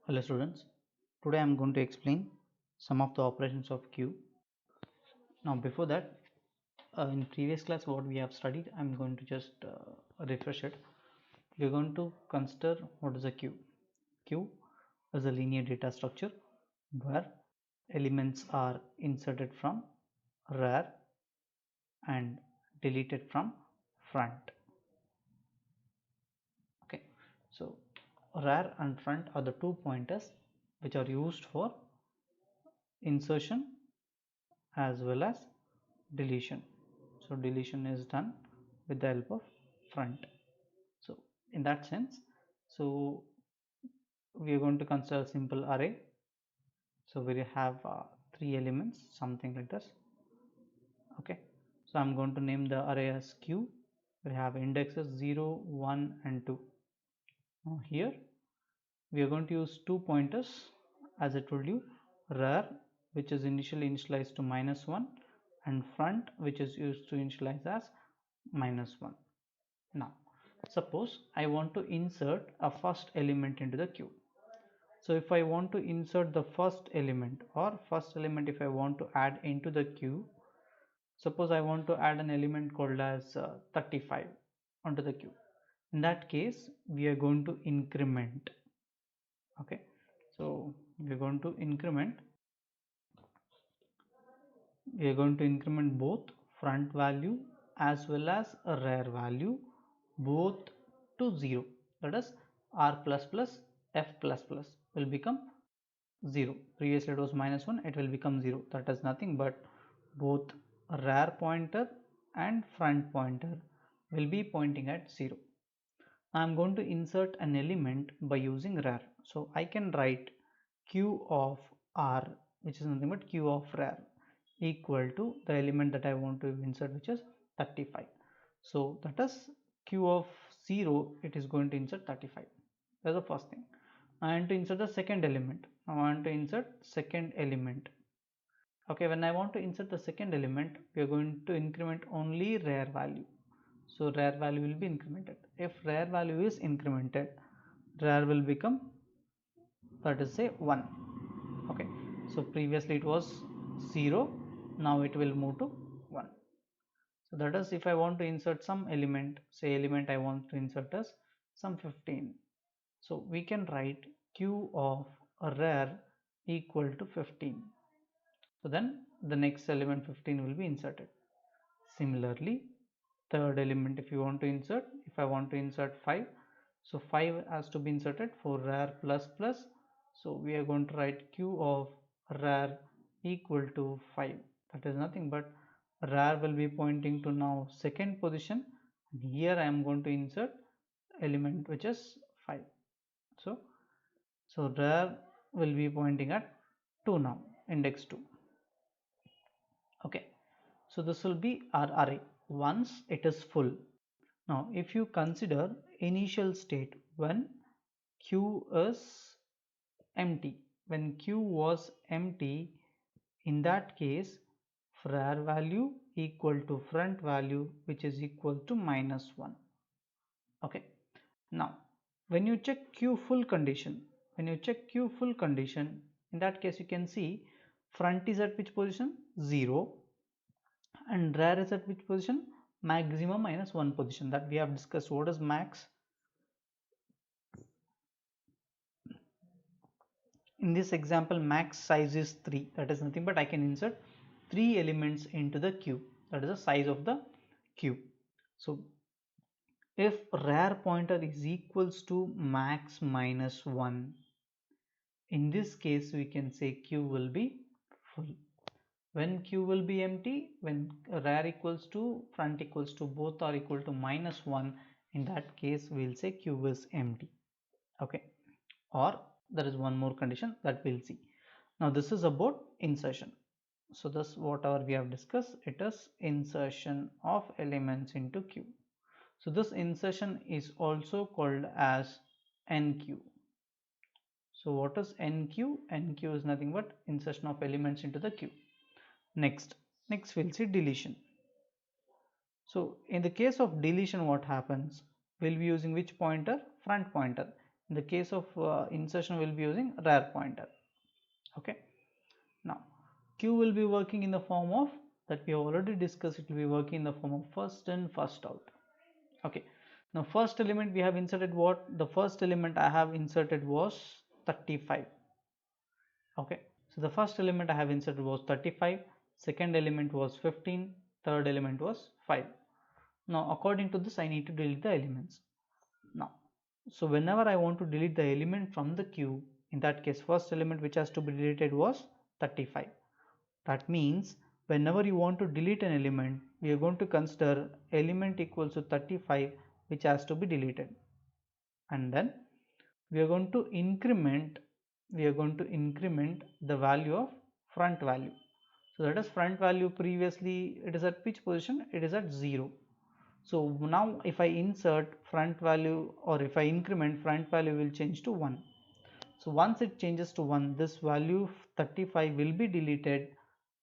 Hello students, today I am going to explain some of the operations of queue. Now before that, in previous class what we have studied, I am going to just refresh it. We are going to consider what is a queue. Queue is a linear data structure where elements are inserted from rear and deleted from front. Okay, so rear and front are the two pointers which are used for insertion as well as deletion. So deletion is done with the help of front. So in that sense, so we are going to consider a simple array. So we have three elements, something like this. Okay, so I'm going to name the array as q. We have indexes 0, 1 and 2. Now here we are going to use two pointers, as I told you, rear, which is initially initialized to -1, and front, which is used to initialize as -1. Now suppose I want to insert a first element into the queue. So if I want to insert the first element, or first element if I want to add into the queue, suppose I want to add an element called as 35 onto the queue. In that case we are going to increment. Okay, so we are going to increment both front value as well as a rear value, both to 0. That is r plus plus f plus plus will become 0. Previously it was -1, it will become 0. That is nothing but both rear pointer and front pointer will be pointing at 0. I am going to insert an element by using rear. So I can write q of r, which is nothing but q of rear, equal to the element that I want to insert, which is 35. So that is q of 0, it is going to insert 35. That's the first thing. I want to insert the second element. I want to insert second element. Okay, when I want to insert the second element, we are going to increment only rear value. So rear value will be incremented. If rear value is incremented, rear will become, let us say, 1. Okay, so previously it was 0, now it will move to 1. So that is, if I want to insert some element, say element I want to insert as some 15, so we can write q of a rear equal to 15. So then the next element 15 will be inserted. Similarly, third element, if you want to insert, if I want to insert 5, so 5 has to be inserted for rear plus plus. So we are going to write q of rear equal to 5. That is nothing but rear will be pointing to now second position, and here I am going to insert element which is 5. So rear will be pointing at 2 now, index 2. Okay, so this will be our array once it is full. Now if you consider initial state when q is empty, when q was empty, in that case rear value equal to front value, which is equal to -1. Okay, now when you check q full condition, in that case you can see front is at which position, 0, and rear is at which position, maximum -1 position, that we have discussed. What is max? In this example, max size is 3. That is nothing but I can insert 3 elements into the queue. That is the size of the queue. So if rear pointer is equals to max -1, in this case we can say queue will be full. When queue will be empty, when rear equals to front equals to both are equal to -1, in that case we'll say queue is empty. Okay, or there is one more condition that we'll see. Now this is about insertion. So this whatever we have discussed, it is insertion of elements into queue. So this insertion is also called as NQ. So what is NQ? NQ is nothing but insertion of elements into the queue. Next we'll see deletion. So in the case of deletion, what happens? We'll be using which pointer? Front pointer. In the case of insertion, we'll be using rare pointer. Okay. Now Q will be working in the form of, that we have already discussed, it will be working in the form of first in first out. Okay. Now first element we have inserted what? The first element I have inserted was 35. Okay. So the first element I have inserted was 35, second element was 15, third element was 5. Now according to this I need to delete the elements. Now, so whenever I want to delete the element from the queue, in that case first element which has to be deleted was 35. That means whenever you want to delete an element, we are going to consider element equals to 35 which has to be deleted, and then we are going to increment the value of front value. So that is front value, previously it is at which position? It is at 0. So now if I insert front value, or if I increment, front value will change to 1. So once it changes to 1, this value 35 will be deleted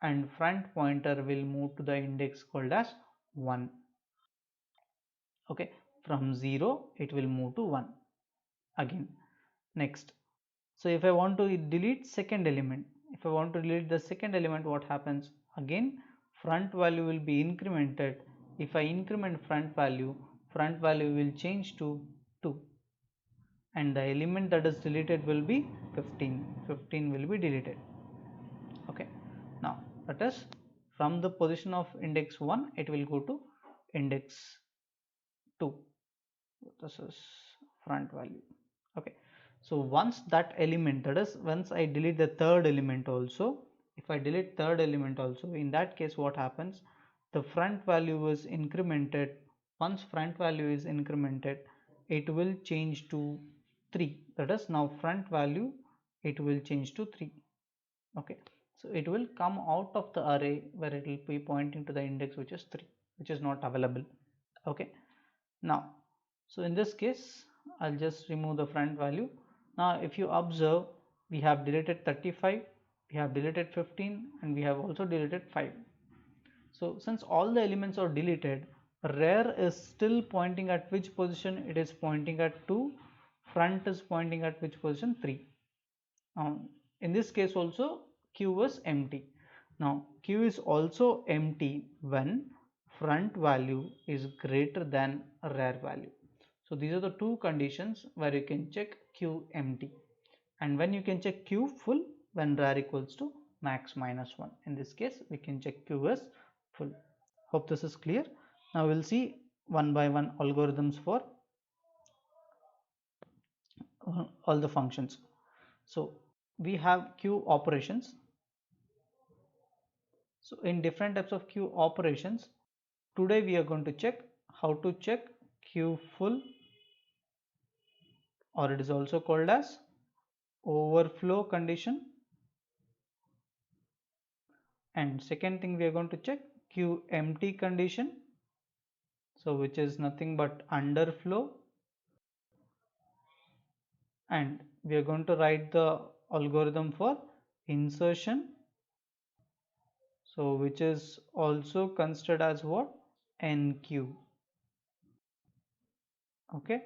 and front pointer will move to the index called as 1. Okay, from 0 it will move to 1 again. Next, so if I want to delete second element, if I want to delete the second element, what happens? Again front value will be incremented. If I increment front value will change to 2, and the element that is deleted will be 15. 15 will be deleted. Okay, now that is from the position of index 1 it will go to index 2. This is front value. Okay, so once that element, that is once I delete the third element also, if I delete third element also, in that case what happens? The front value is incremented. Once front value is incremented, it will change to 3. That is, now front value it will change to 3. Okay, so it will come out of the array where it will be pointing to the index which is 3, which is not available. Okay, now so in this case I'll just remove the front value. Now if you observe, we have deleted 35, we have deleted 15, and we have also deleted 5. So since all the elements are deleted, rare is still pointing at which position? It is pointing at 2. Front is pointing at which position? 3. In this case also Q is empty. Now Q is also empty when front value is greater than rare value. So these are the two conditions where you can check Q empty, and when you can check Q full, when rare equals to max minus 1. In this case we can check Q as full. Hope this is clear. Now we'll see one by one algorithms for all the functions. So we have Q operations. So in different types of Q operations, today we are going to check how to check Q full, or it is also called as overflow condition. And second thing, we are going to check Q empty condition, so which is nothing but underflow. And we are going to write the algorithm for insertion, so which is also considered as what? NQ. Okay,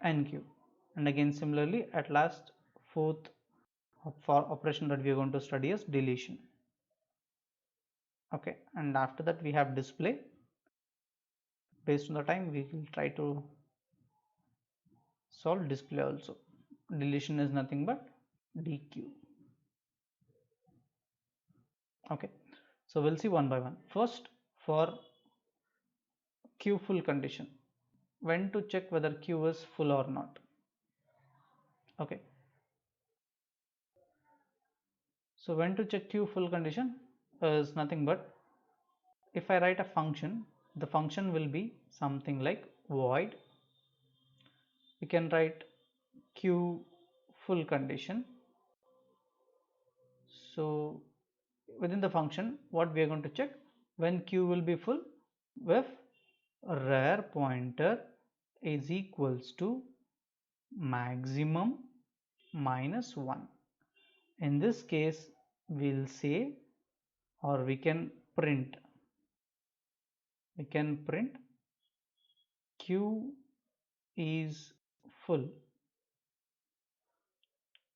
NQ. And again similarly, at last, fourth for operation that we are going to study is deletion. Okay, and after that we have display. Based on the time, we will try to solve display also. Deletion is nothing but DQ. Okay, so we'll see one by one. First, for Q full condition, when to check whether Q is full or not. Okay, so when to check Q full condition is nothing but, if I write a function, the function will be something like void. We can write Q full condition. So within the function, what we are going to check? When Q will be full, if rare pointer is equals to maximum minus 1. In this case, we'll say, or we can print Q is full.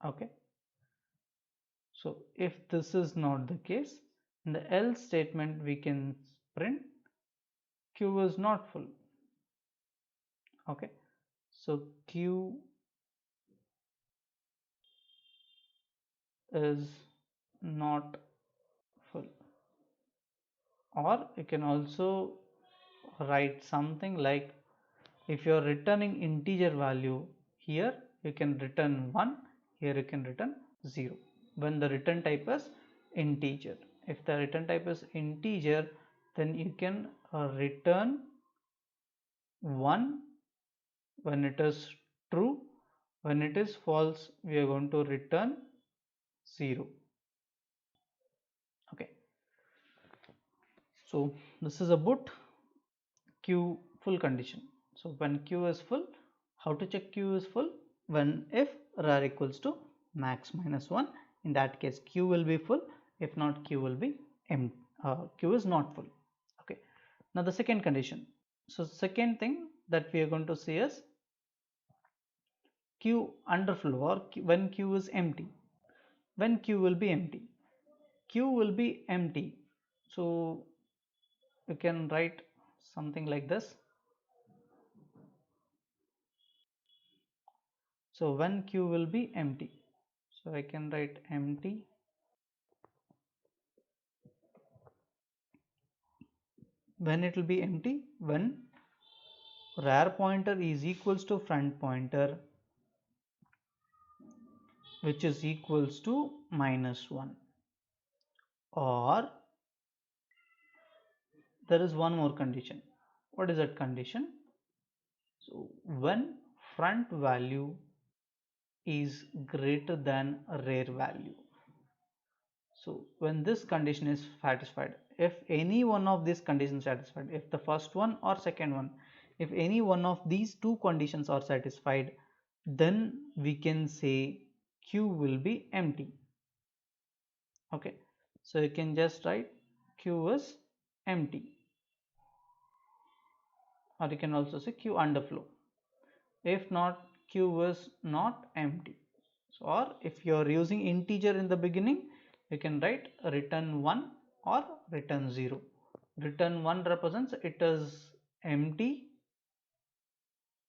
Okay, so if this is not the case, in the else statement we can print q is not full. Okay, so q is not full, or you can also write something like, if you are returning integer value, here you can return 1, here you can return 0 when the return type is integer. If the return type is integer, then you can return 1 when it is true. When it is false, we are going to return 0. Okay, so this is about q full condition. So when q is full, how to check q is full? When if rar equals to max minus 1, in that case q will be full. If not, q will be empty. Q is not full. Okay, now the second condition. So second thing that we are going to see is q underflow, or when q is empty. When q will be empty, q will be empty, so you can write something like this. So when q will be empty, so I can write empty when it will be empty, when rar pointer is equals to front pointer, which is equals to -1, or there is one more condition. What is that condition? So when front value is greater than rar value. So when this condition is satisfied, if any one of these conditions satisfied, if the first one or second one, if any one of these two conditions are satisfied, then we can say q will be empty. Okay, so you can just write q is empty, or you can also say q underflow. If not, q is not empty. So, or if you are using integer in the beginning, you can write return 1 or return 0. Return 1 represents it is empty,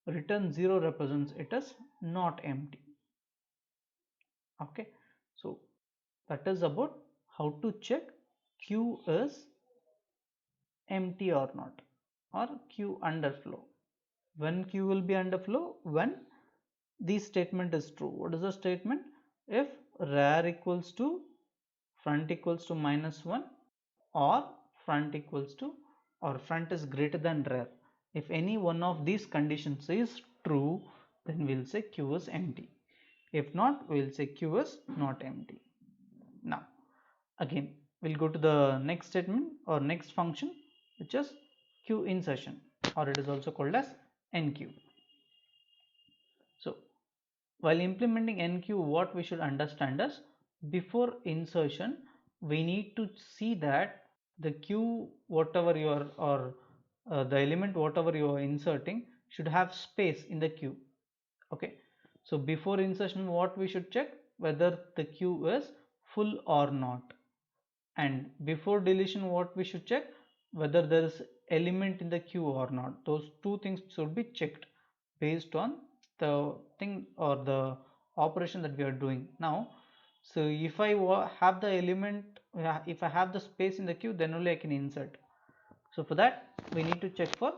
return 0 represents it is not empty. Okay, so that is about how to check q is empty or not, or q underflow. When q will be underflow? When this statement is true. What is the statement? If rar equals to front equals to -1, or front equals to, or front is greater than rar. If any one of these conditions is true, then we'll say q is empty. If not, we'll say q is not empty. Now again, we'll go to the next statement or next function, which is q insertion, or it is also called as enqueue. So while implementing enqueue, what we should understand is, before insertion we need to see that the queue whatever you are, or the element whatever you are inserting should have space in the queue. Okay, so before insertion what we should check? Whether the queue is full or not. And before deletion what we should check? Whether there is element in the queue or not. Those two things should be checked based on the thing or the operation that we are doing now. So if I have the element, if I have the space in the queue, then only I can insert. So for that we need to check for,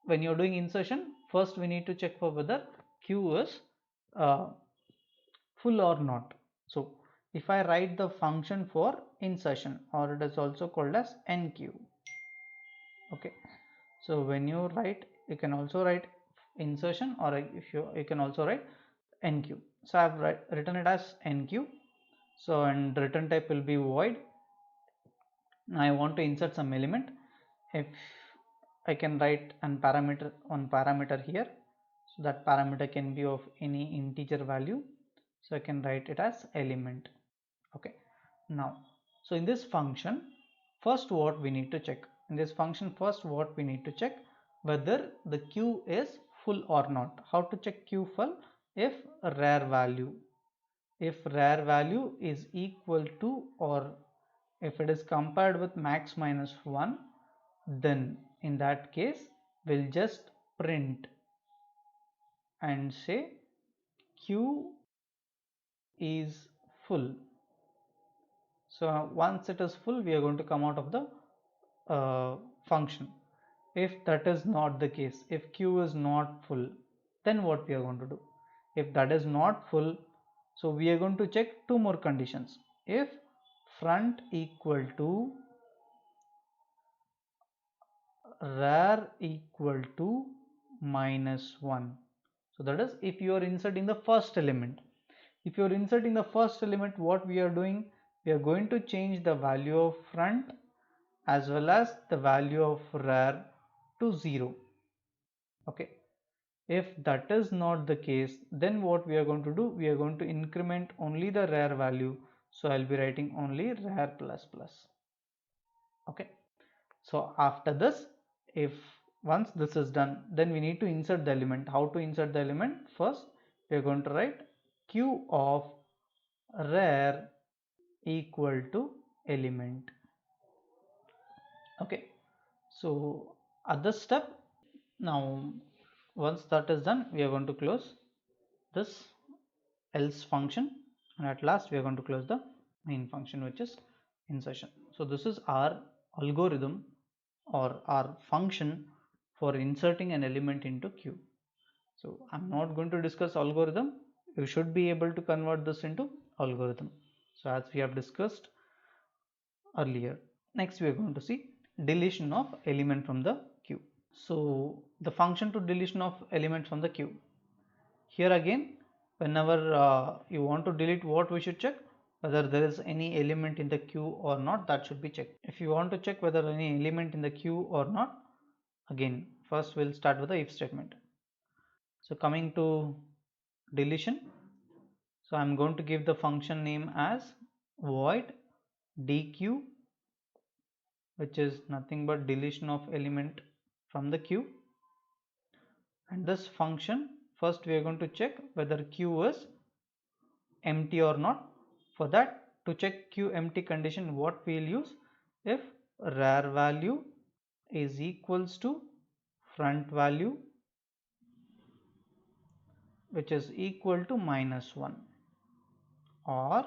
when you're doing insertion, first we need to check for whether queue is uh, full or not. So if I write the function for insertion, or it is also called as enqueue. Okay, so when you write, you can also write insertion, or if you can also write enqueue. So I've written it as enqueue. So and return type will be void. I want to insert some element. If I can write one parameter here, so that parameter can be of any integer value, so I can write it as element. Okay, now so in this function, first what we need to check, in this function first what we need to check, whether the queue is full or not. How to check queue full? if rare value is equal to, or if it is compared with max minus 1, then in that case we'll just print and say Q is full. So once it is full, we are going to come out of the function. If that is not the case, if Q is not full, then what we are going to do? If that is not full, so we are going to check two more conditions. If front equal to rare equal to minus 1. So that is if you are inserting the first element. If you are inserting the first element, what we are doing? We are going to change the value of front as well as the value of rare to 0. Okay. If that is not the case, then what we are going to do? We are going to increment only the rare value. So I'll be writing only rare plus plus. Okay. So after this, if once this is done, then we need to insert the element. How to insert the element? First, we are going to write Q of rare equal to element. Okay. So at this step, now once that is done, we are going to close this else function, and at last we are going to close the main function, which is insertion. So this is our algorithm or our function for inserting an element into Q. So I'm not going to discuss algorithm. You should be able to convert this into algorithm. So as we have discussed earlier, next we are going to see deletion of element from the queue. So the function to deletion of element from the queue. Here again, whenever you want to delete, what we should check? Whether there is any element in the queue or not, that should be checked. If you want to check whether any element in the queue or not, again first we'll start with the if statement. So coming to deletion, so I'm going to give the function name as void dequeue, which is nothing but deletion of element from the queue. And this function, first we are going to check whether queue is empty or not. For that, to check queue empty condition, what we will use? If rare value is equals to front value, which is equal to minus 1, or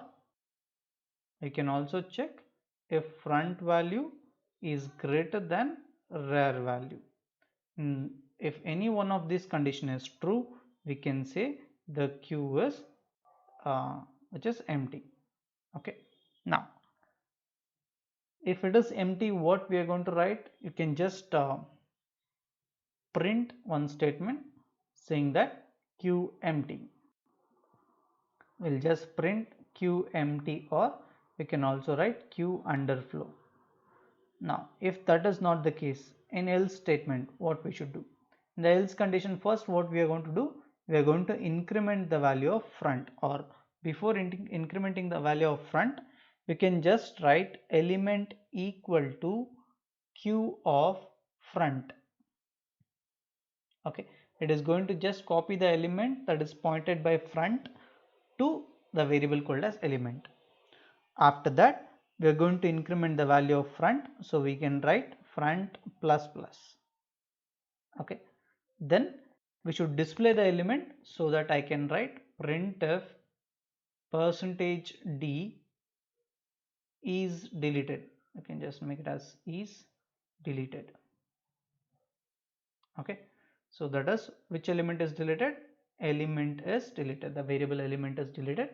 we can also check if front value is greater than rare value. If any one of these condition is true, we can say the queue is which is empty. Okay. Now, if it is empty, what we are going to write? You can just print one statement saying that queue empty. We'll just print queue empty, or we can also write queue underflow. Now, if that is not the case, in else statement, what we should do? In the else condition, first what we are going to do? We are going to increment the value of front, or before incrementing the value of front, we can just write element equal to queue of front. Okay, it is going to just copy the element that is pointed by front to the variable called as element. After that, we are going to increment the value of front, so we can write front plus plus. Okay, then we should display the element, so that I can write printf percentage d is deleted. I can just make it as is deleted. Okay, so that is which element is deleted? Element is deleted, the variable element is deleted,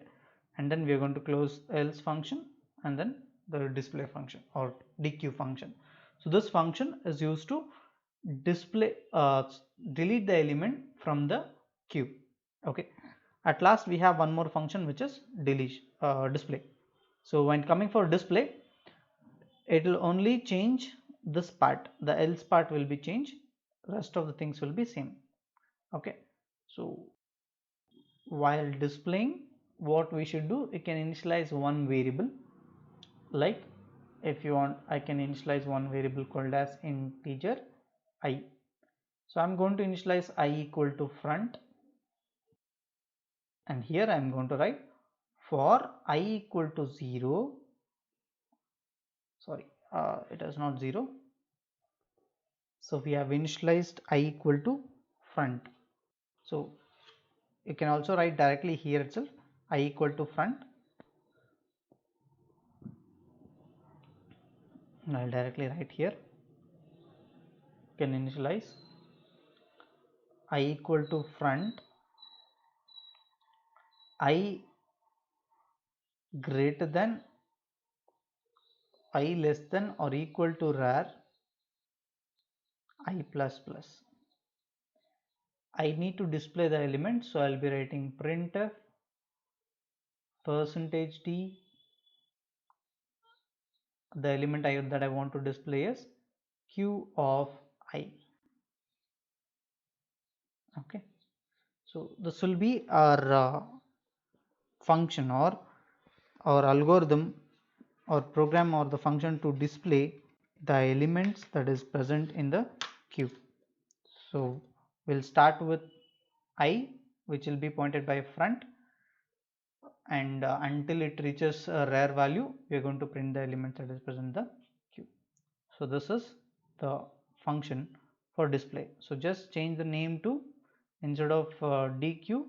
and then we are going to close else function and then the display function or dequeue function. So this function is used to display delete the element from the queue. Okay, at last we have one more function, which is display. So when coming for display, it will only change this part, the else part will be changed, rest of the things will be same. Okay, so while displaying, what we should do, we can initialize one variable. Like if you want, I can initialize one variable called as integer I. So I'm going to initialize I equal to front, and here I am going to write for I equal to 0, sorry, it is not 0, so we have initialized I equal to front. So you can also write directly here itself I equal to front. I'll directly write here, you can initialize I equal to front, I greater than I less than or equal to var I plus plus. I need to display the element, so I'll be writing printf %d, the element that I want to display is q of I. Okay, so this will be our function or our algorithm or program or the function to display the elements that is present in the queue. So we'll start with I, which will be pointed by front, and until it reaches a rare value we are going to print the element that is present in the queue. So this is the function for display. So just change the name to, instead of dq,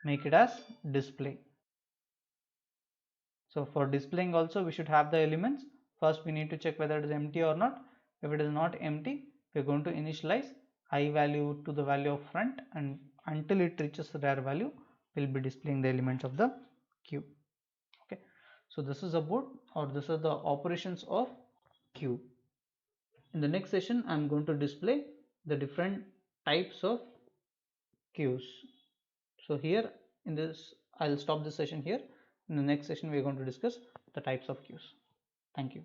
make it as display. So for displaying also we should have the elements. First we need to check whether it is empty or not. If it is not empty, we are going to initialize I value to the value of front, and until it reaches the rare value we will be displaying the elements of the queue. Okay, so this is about, or this are the operations of queue. In the next session I am going to display the different types of queues. So here in this I'll stop this session here. In the next session we are going to discuss the types of queues. Thank you.